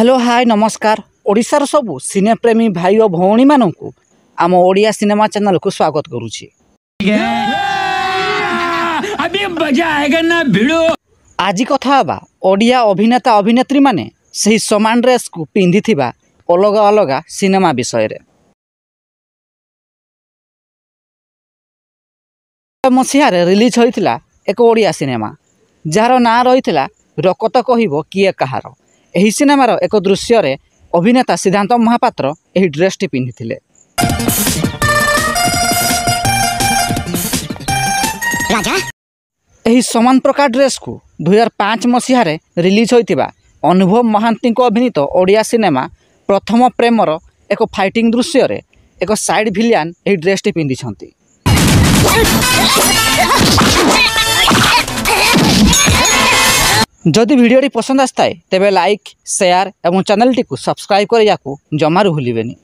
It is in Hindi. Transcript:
हेलो हाय नमस्कार ओडिशार सबु सिने प्रेमी भाई और भौणी मानू आम ओडिया सिनेमा चैनल को स्वागत करुछि। अभी मजा आएगा ना भिड़ो। आज कथा हबा ओडिया अभिनेता अभिनेत्री माने सही समान ड्रेस को पिंधि थिबा अलग अलग सिनेमा विषय रे। मसीहार रिलीज होइतिला एक ओडिया सिनेमा जार ना रहितिला रकत कहिबो किए कहार। एही सिनेमार एक दृश्य रे अभिनेता सिद्धांत महापात्र एही ड्रेस टी पिंधिथिले। राजा एही समान प्रकार ड्रेस को 2005 मसीह रिलीज होइतिबा अनुभव महांती अभिनीत ओडिया सिनेमा प्रथम प्रेमर एक फाइटिंग दृश्य रे एक साइड भिलियन एही ड्रेस टी पिंधिछंती। जदि वीडियो पसंद आए तेबे लाइक शेयर और चैनल टी सब्सक्राइब करने जमारू भूलिबेनी।